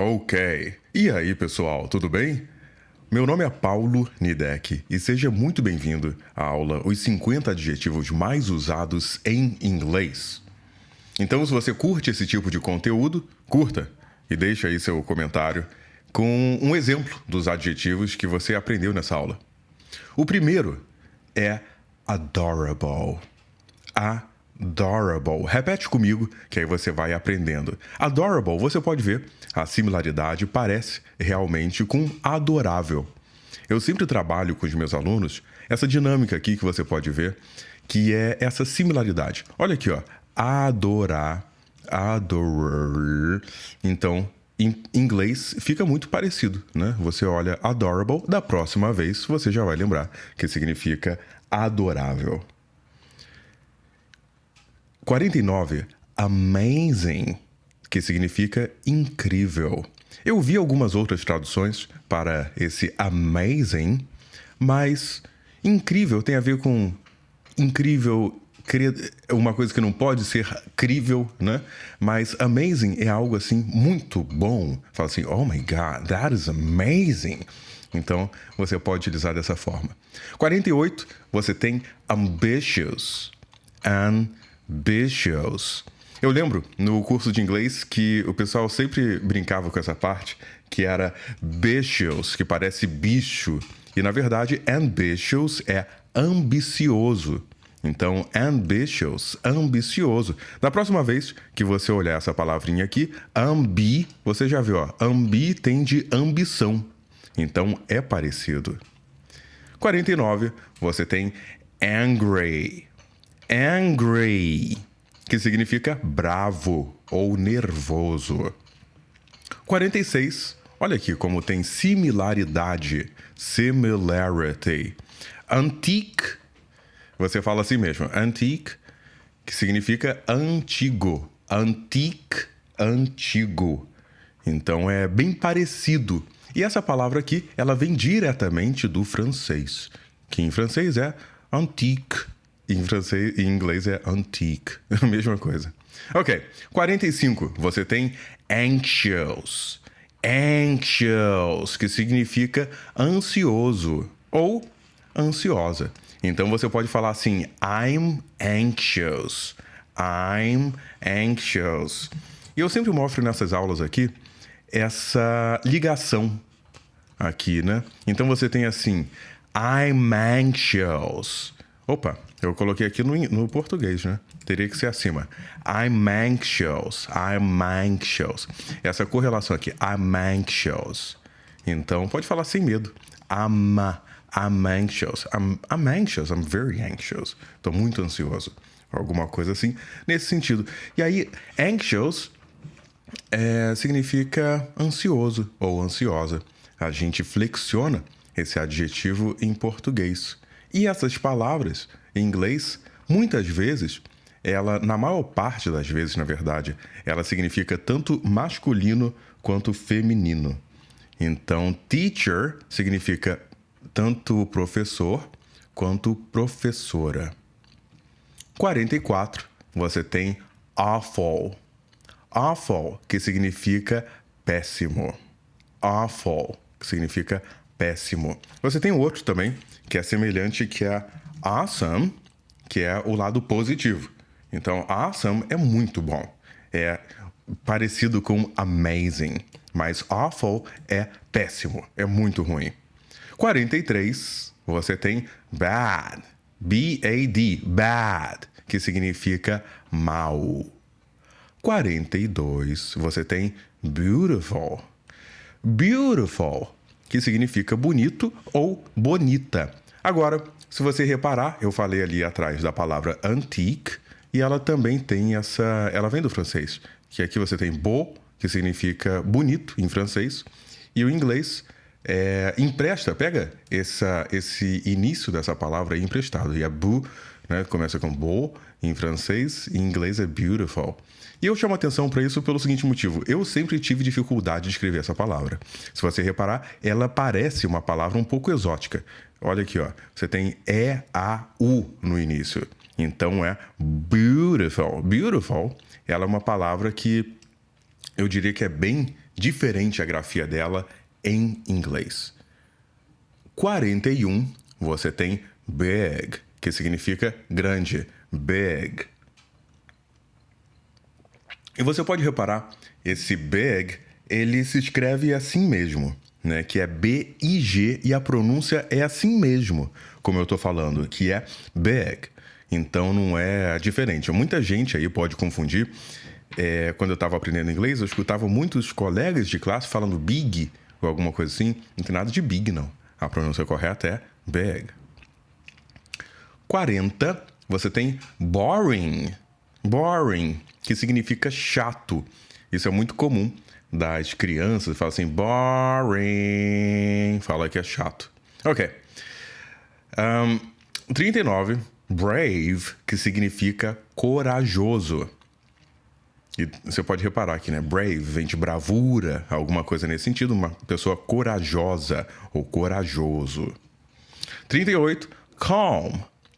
Ok. E aí, pessoal, tudo bem? Meu nome é Paulo Nidec e seja muito bem-vindo à aula Os 50 Adjetivos Mais Usados em Inglês. Então, se você curte esse tipo de conteúdo, curta e deixe aí seu comentário com um exemplo dos adjetivos que você aprendeu nessa aula. O primeiro é adorable. Adorable. Repete comigo, que aí você vai aprendendo. Adorable, você pode ver, a similaridade parece realmente com adorável. Eu sempre trabalho com os meus alunos essa dinâmica aqui que você pode ver, que é essa similaridade. Olha aqui, ó. Adorar, adorar. Então, em inglês fica muito parecido, né? Você olha adorable, da próxima vez você já vai lembrar que significa adorável. 49, amazing, que significa incrível. Eu vi algumas outras traduções para esse amazing, mas incrível tem a ver com incrível, uma coisa que não pode ser crível, né? Mas amazing é algo assim muito bom. Fala assim, oh my God, that is amazing. Então, você pode utilizar dessa forma. 48, você tem ambitious. Ambitious. Eu lembro no curso de inglês que o pessoal sempre brincava com essa parte, que era vicious, que parece bicho. E na verdade, ambitious é ambicioso. Então, ambitious, ambicioso. Da próxima vez que você olhar essa palavrinha aqui, ambi, você já viu, ó, ambi tem de ambição. Então, é parecido. 49, você tem angry. Angry, que significa bravo ou nervoso. 46, olha aqui como tem similaridade, similarity. Antique, você fala assim mesmo, antique, que significa antigo. Antique, antigo. Então é bem parecido. E essa palavra aqui, ela vem diretamente do francês, que em francês é antique. Em inglês é antique, a mesma coisa. Ok, 45, você tem anxious. Anxious, que significa ansioso ou ansiosa. Então você pode falar assim, I'm anxious. I'm anxious. E eu sempre mostro nessas aulas aqui essa ligação aqui, né? Então você tem assim, I'm anxious. Opa, eu coloquei aqui no português, né? Teria que ser acima. I'm anxious. I'm anxious. Essa correlação aqui. I'm anxious. Então, pode falar sem medo. I'm anxious. I'm anxious. I'm very anxious. Estou muito ansioso. Alguma coisa assim, nesse sentido. E aí, anxious significa ansioso ou ansiosa. A gente flexiona esse adjetivo em português. E essas palavras, em inglês, muitas vezes, na maior parte das vezes, na verdade, ela significa tanto masculino quanto feminino. Então, teacher significa tanto professor quanto professora. 44, você tem awful. Awful, que significa péssimo. Awful, que significa péssimo. Você tem outro também, que é semelhante, que é awesome, que é o lado positivo. Então, awesome é muito bom. É parecido com amazing. Mas awful é péssimo, é muito ruim. 43, você tem bad. B-A-D, bad, que significa mal. 42, você tem beautiful. Beautiful, que significa bonito ou bonita. Agora, se você reparar, eu falei ali atrás da palavra antique e ela também tem ela vem do francês, que aqui você tem beau, que significa bonito em francês, e o inglês pega esse início dessa palavra aí emprestado, e é beau, né, começa com beau em francês, em inglês é beautiful. E eu chamo atenção para isso pelo seguinte motivo. Eu sempre tive dificuldade de escrever essa palavra. Se você reparar, ela parece uma palavra um pouco exótica. Olha aqui, ó. Você tem E-A-U no início. Então é beautiful. Beautiful, ela é uma palavra que eu diria que é bem diferente a grafia dela em inglês. 41, você tem big, que significa grande. Big. E você pode reparar, esse big, ele se escreve assim mesmo, né? Que é B-I-G e a pronúncia é assim mesmo, como eu tô falando, que é big. Então não é diferente. Muita gente aí pode confundir. Quando eu estava aprendendo inglês, eu escutava muitos colegas de classe falando big ou alguma coisa assim. Não tem nada de big, não. A pronúncia correta é big. 40, você tem boring. Boring, que significa chato. Isso é muito comum das crianças. Fala assim, boring. Fala que é chato. Ok. 39, brave, que significa corajoso. E você pode reparar aqui, né? Brave vem de bravura, alguma coisa nesse sentido. Uma pessoa corajosa ou corajoso. 38, calm.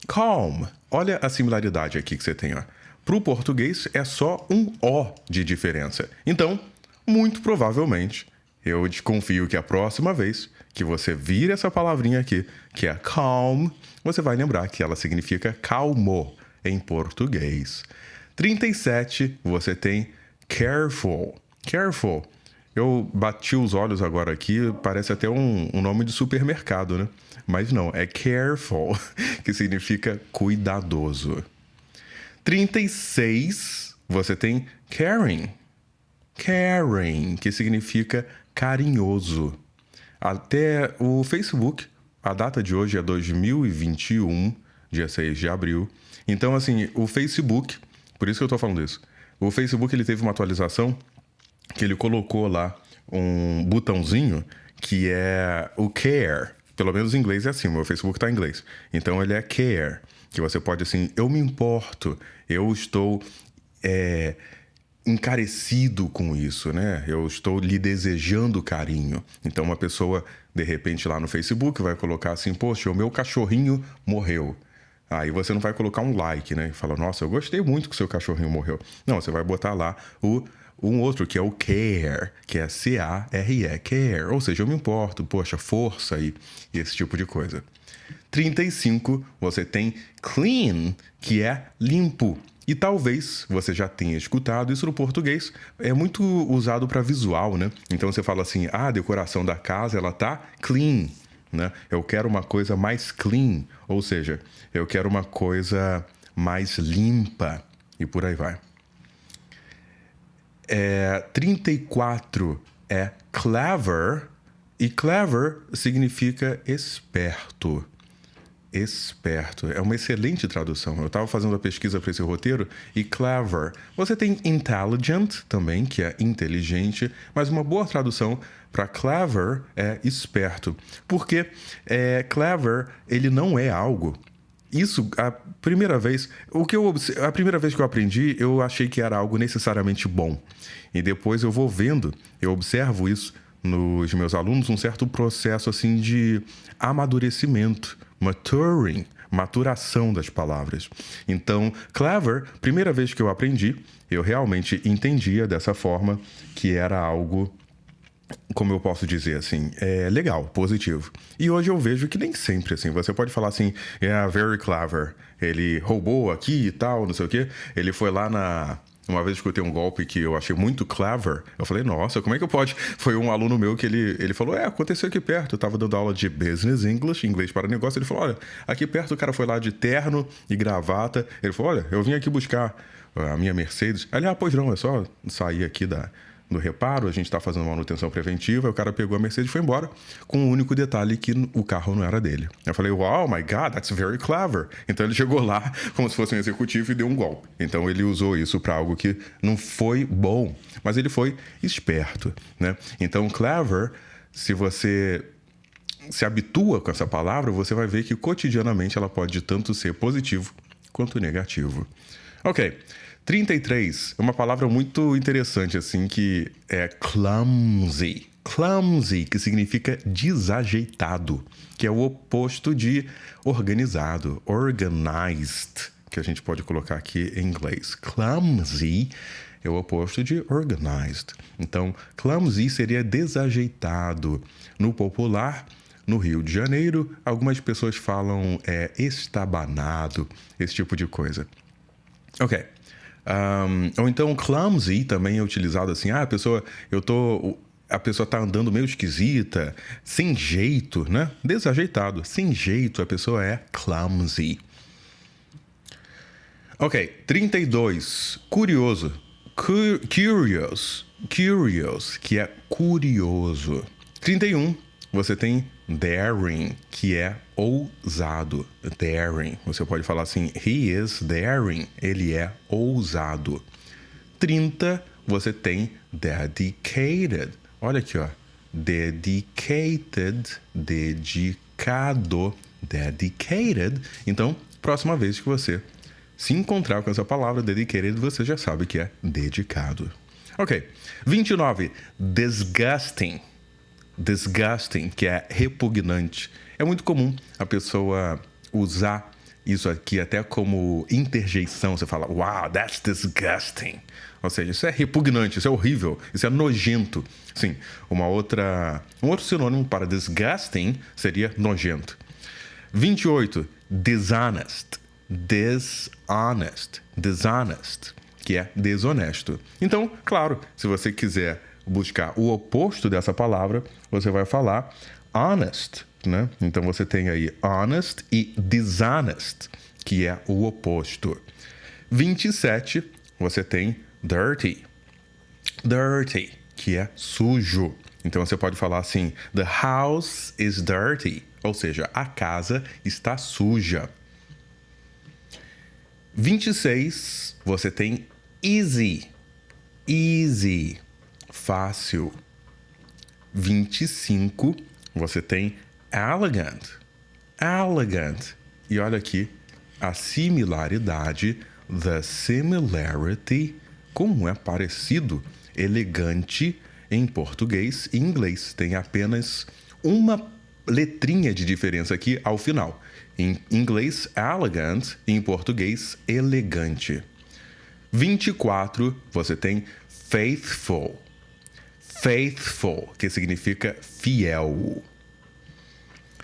Calm. Olha a similaridade aqui que você tem, ó. Para o português é só um O de diferença. Então, muito provavelmente, eu desconfio que a próxima vez que você vir essa palavrinha aqui, que é calm, você vai lembrar que ela significa calmo em português. 37, você tem careful. Careful. Eu bati os olhos agora aqui, parece até um nome de supermercado, né? Mas não, é careful, que significa cuidadoso. 36, você tem caring. Caring, que significa carinhoso. Até o Facebook, a data de hoje é 2021, dia 6 de abril. Então, assim, o Facebook, por isso que eu tô falando isso. O Facebook, ele teve uma atualização que ele colocou lá um botãozinho que é o care. Pelo menos em inglês é assim, o meu Facebook tá em inglês. Então, ele é care, que você pode, assim, eu me importo, eu estou encarecido com isso, né? Eu estou lhe desejando carinho. Então, uma pessoa, de repente, lá no Facebook vai colocar assim, poxa, o meu cachorrinho morreu. Aí você não vai colocar um like, né? E fala, nossa, eu gostei muito que o seu cachorrinho morreu. Não, você vai botar lá um outro, que é o care, que é C-A-R-E, care. Ou seja, eu me importo, poxa, força e esse tipo de coisa. 35, você tem clean, que é limpo. E talvez você já tenha escutado isso no português. É muito usado para visual, né? Então você fala assim, a decoração da casa, ela tá clean, né? Eu quero uma coisa mais clean, ou seja, eu quero uma coisa mais limpa e por aí vai. 34 é clever e clever significa esperto. Esperto. É uma excelente tradução. Eu estava fazendo a pesquisa para esse roteiro e clever. Você tem intelligent também, que é inteligente, mas uma boa tradução para clever é esperto. Porque clever, ele não é algo. Isso, a primeira vez que eu aprendi, eu achei que era algo necessariamente bom. E depois eu vou vendo, eu observo isso nos meus alunos, um certo processo assim de amadurecimento, maturing, maturação das palavras. Então, clever, primeira vez que eu aprendi, eu realmente entendia dessa forma que era algo, como eu posso dizer assim, legal, positivo. E hoje eu vejo que nem sempre, assim, você pode falar assim, very clever, ele roubou aqui e tal, não sei o quê, ele foi lá uma vez que eu escutei um golpe que eu achei muito clever, eu falei, nossa, como é que pode? Foi um aluno meu que ele falou, aconteceu aqui perto, eu tava dando aula de Business English, inglês para negócio, ele falou, olha, aqui perto o cara foi lá de terno e gravata, ele falou, olha, eu vim aqui buscar a minha Mercedes, pois não, é só sair aqui do reparo, a gente está fazendo manutenção preventiva, o cara pegou a Mercedes e foi embora, com o único detalhe que o carro não era dele. Eu falei, wow, my God, that's very clever. Então ele chegou lá como se fosse um executivo e deu um golpe. Então ele usou isso para algo que não foi bom, mas ele foi esperto, né? Então clever, se você se habitua com essa palavra, você vai ver que cotidianamente ela pode tanto ser positivo quanto negativo. Ok. 33 é uma palavra muito interessante, assim, que é clumsy. Clumsy, que significa desajeitado, que é o oposto de organizado, organized, que a gente pode colocar aqui em inglês. Clumsy é o oposto de organized. Então, clumsy seria desajeitado. No popular, no Rio de Janeiro, algumas pessoas falam estabanado, esse tipo de coisa. Ok. Ou então clumsy também é utilizado assim, a pessoa tá andando meio esquisita, sem jeito, né? Desajeitado, sem jeito, a pessoa é clumsy. Ok, 32, curioso. Curious, que é curioso. 31, você tem daring, que é ousado. Daring, você pode falar assim, he is daring, ele é ousado. 30, você tem dedicated. Olha aqui, ó. Dedicated, dedicado, dedicated. Então, próxima vez que você se encontrar com essa palavra dedicated, você já sabe que é dedicado. Ok. 29, disgusting. Disgusting, que é repugnante. É muito comum a pessoa usar isso aqui até como interjeição. Você fala, wow, that's disgusting. Ou seja, isso é repugnante, isso é horrível, isso é nojento. Sim, um outro sinônimo para disgusting seria nojento. 28, dishonest. Dishonest, que é desonesto. Então, claro, se você quiser buscar o oposto dessa palavra, você vai falar honest, né? Então você tem aí honest e dishonest, que é o oposto. 27, você tem dirty. Dirty, que é sujo. Então você pode falar assim, the house is dirty, ou seja, a casa está suja. 26, você tem easy. Easy, fácil. 25, você tem elegant. Elegant. E olha aqui a similaridade, the similarity, como é parecido. Elegante em português e inglês. Tem apenas uma letrinha de diferença aqui ao final. Em inglês, elegant, em português, elegante. 24, você tem faithful. Faithful, que significa fiel.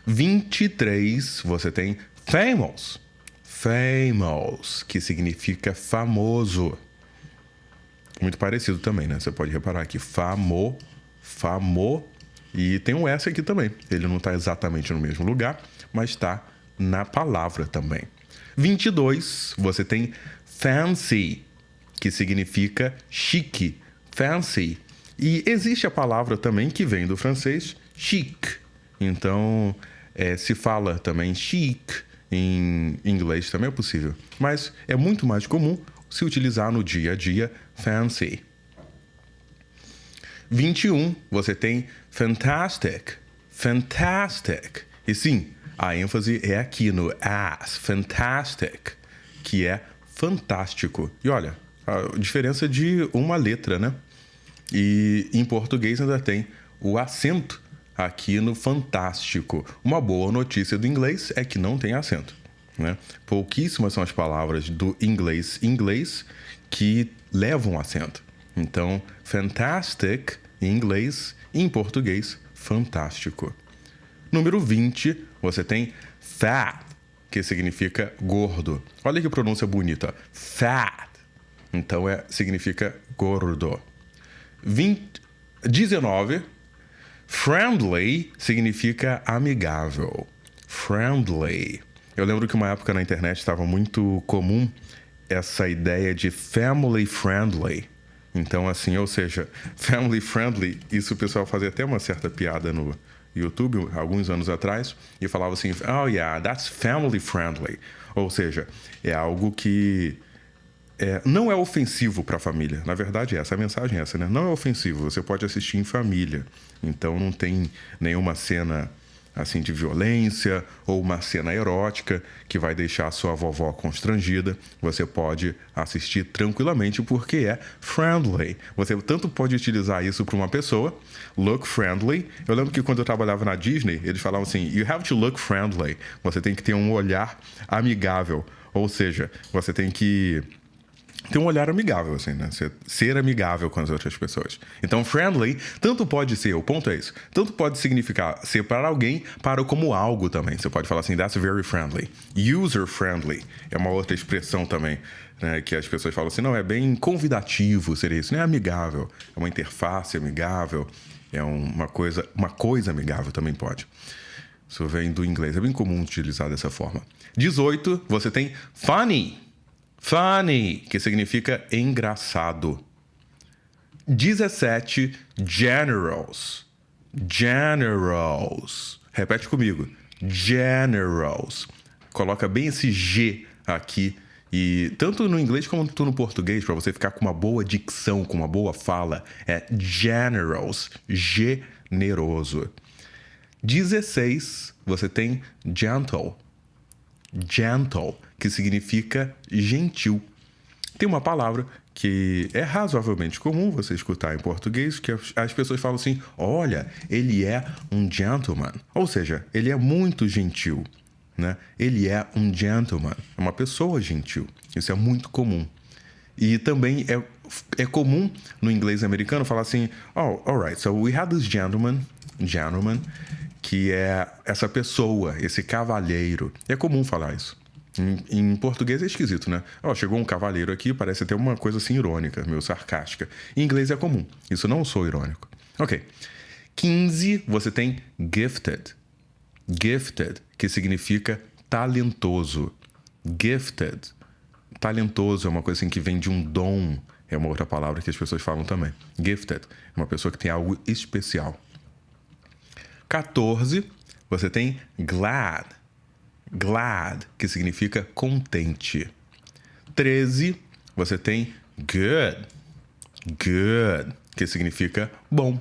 23, você tem famous. Famous, que significa famoso. Muito parecido também, né? Você pode reparar aqui, famo, e tem um S aqui também. Ele não está exatamente no mesmo lugar, mas está na palavra também. 22, você tem fancy, que significa chique, fancy. E existe a palavra também que vem do francês chic. Então, se fala também chic, em inglês também é possível. Mas é muito mais comum se utilizar no dia a dia fancy. 21, você tem fantastic. Fantastic. E sim, a ênfase é aqui no as, fantastic, que é fantástico. E olha, a diferença de uma letra, né? E em português ainda tem o acento aqui no fantástico. Uma boa notícia do inglês é que não tem acento, né? Pouquíssimas são as palavras do inglês que levam acento. Então, fantastic em inglês e em português, fantástico. Número 20, você tem fat, que significa gordo. Olha que pronúncia bonita, fat. Então, significa gordo. 19, friendly significa amigável. Friendly. Eu lembro que uma época na internet estava muito comum essa ideia de family friendly. Então, assim, ou seja, family friendly, isso o pessoal fazia até uma certa piada no YouTube, alguns anos atrás, e falava assim, oh yeah, that's family friendly. Ou seja, é algo que não é ofensivo para a família. Na verdade, a mensagem é essa, né? Não é ofensivo, você pode assistir em família. Então, não tem nenhuma cena assim de violência ou uma cena erótica que vai deixar a sua vovó constrangida. Você pode assistir tranquilamente porque é friendly. Você tanto pode utilizar isso para uma pessoa, look friendly. Eu lembro que quando eu trabalhava na Disney, eles falavam assim, you have to look friendly. Você tem que ter um olhar amigável. Ou seja, você tem que ter um olhar amigável, assim, né? Ser amigável com as outras pessoas. Então, friendly, tanto pode ser, o ponto é isso, tanto pode significar ser para alguém, para como algo também. Você pode falar assim, that's very friendly. User-friendly é uma outra expressão também, né? Que as pessoas falam assim, não, é bem convidativo ser isso, não é amigável, é uma interface amigável, é uma coisa amigável também pode. Isso vem do inglês, é bem comum utilizar dessa forma. 18, você tem funny. Funny, que significa engraçado. 17, generals. Generals. Repete comigo. Generals. Coloca bem esse G aqui. E tanto no inglês como no português, para você ficar com uma boa dicção, com uma boa fala, é generals. Generoso. 16, você tem gentle. Gentle, que significa gentil. Tem uma palavra que é razoavelmente comum você escutar em português, que as pessoas falam assim, olha, ele é um gentleman. Ou seja, ele é muito gentil, né? Ele é um gentleman, é uma pessoa gentil. Isso é muito comum. E também é comum no inglês americano falar assim, oh, alright, so we had this gentleman, que é essa pessoa, esse cavalheiro. É comum falar isso. Em português é esquisito, né? Oh, chegou um cavalheiro aqui, parece até uma coisa assim irônica, meio sarcástica. Em inglês é comum. Isso não sou irônico. Ok. 15, você tem gifted. Gifted, que significa talentoso. Gifted. Talentoso é uma coisa assim que vem de um dom. É uma outra palavra que as pessoas falam também. Gifted. É uma pessoa que tem algo especial. 14, você tem glad. Glad, que significa contente. 13, você tem good. Good, que significa bom.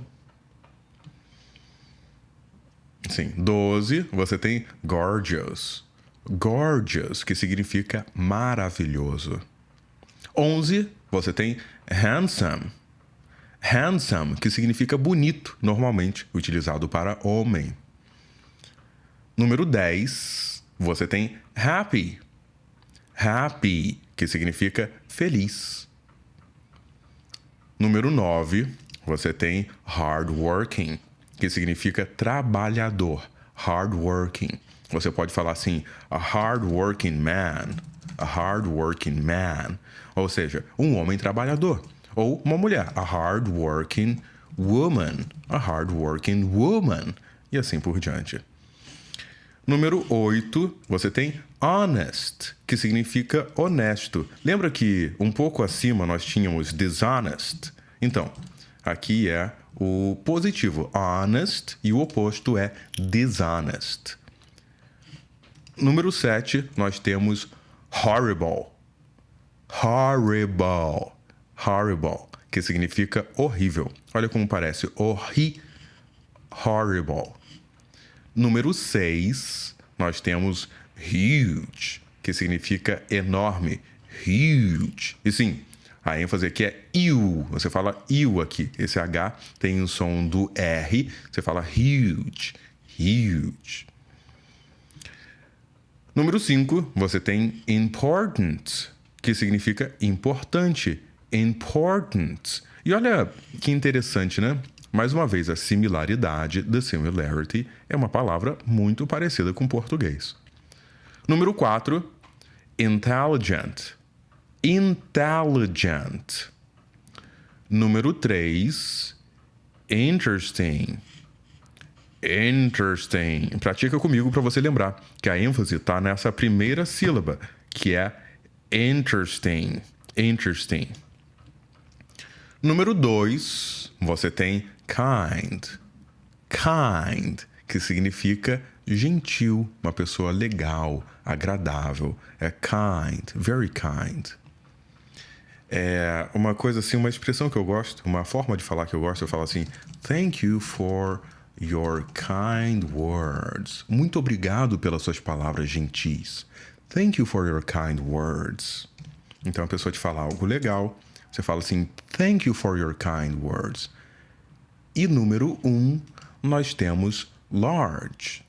Sim. 12, você tem gorgeous. Gorgeous, que significa maravilhoso. 11, você tem handsome. Handsome, que significa bonito, normalmente utilizado para homem. Número 10, você tem happy. Happy, que significa feliz. Número 9, você tem hardworking, que significa trabalhador. Hardworking. Você pode falar assim, a hardworking man. A hardworking man. Ou seja, um homem trabalhador. Ou uma mulher, a hardworking woman. A hardworking woman. E assim por diante. Número 8, você tem honest, que significa honesto. Lembra que um pouco acima nós tínhamos dishonest? Então, aqui é o positivo, honest, e o oposto é dishonest. Número 7, nós temos horrible. Horrible. Horrible, que significa horrível. Olha como parece. Horrible. Número 6, nós temos huge, que significa enorme. Huge. E sim, a ênfase aqui é iu. Você fala iu aqui. Esse H tem o som do R. Você fala huge. Huge. Número 5, você tem important, que significa importante. Important. E olha que interessante, né? Mais uma vez, a similaridade, the similarity, é uma palavra muito parecida com o português. Número 4, intelligent. Intelligent. Número 3, interesting. Interesting. Pratica comigo para você lembrar que a ênfase está nessa primeira sílaba, que é interesting. Interesting. Número 2, você tem kind. Kind, que significa gentil, uma pessoa legal, agradável. É kind, very kind. É uma coisa assim, uma expressão que eu gosto, uma forma de falar que eu gosto, eu falo assim, thank you for your kind words. Muito obrigado pelas suas palavras gentis. Thank you for your kind words. Então a pessoa te fala algo legal, você fala assim, thank you for your kind words. E número 1, nós temos large.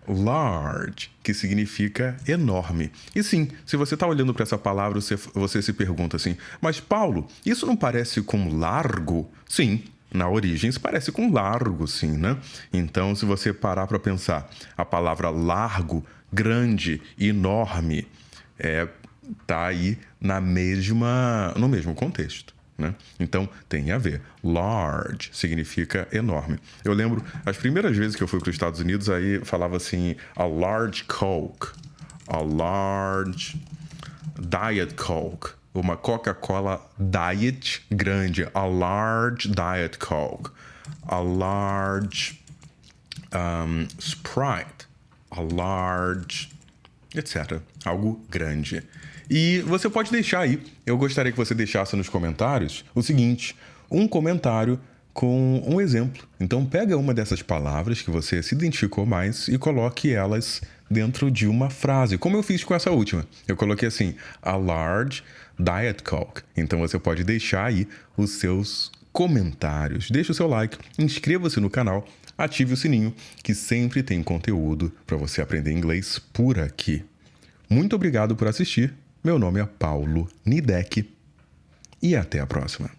large, que significa enorme. E sim, se você está olhando para essa palavra, você se pergunta assim, mas Paulo, isso não parece com largo? Sim, na origem isso parece com largo, sim, né? Então, se você parar para pensar, a palavra largo, grande, enorme, tá aí no mesmo contexto, né? Então, tem a ver. Large significa enorme. Eu lembro, as primeiras vezes que eu fui para os Estados Unidos, aí falava assim, a large Coke, a large Diet Coke, uma Coca-Cola Diet grande, a large Diet Coke, a large Sprite, a large, etc. Algo grande. E você pode deixar aí, eu gostaria que você deixasse nos comentários o seguinte, um comentário com um exemplo. Então pega uma dessas palavras que você se identificou mais e coloque elas dentro de uma frase, como eu fiz com essa última. Eu coloquei assim, a large Diet Coke. Então você pode deixar aí os seus comentários. Deixe o seu like, inscreva-se no canal, ative o sininho, que sempre tem conteúdo para você aprender inglês por aqui. Muito obrigado por assistir. Meu nome é Paulo Nidec e até a próxima.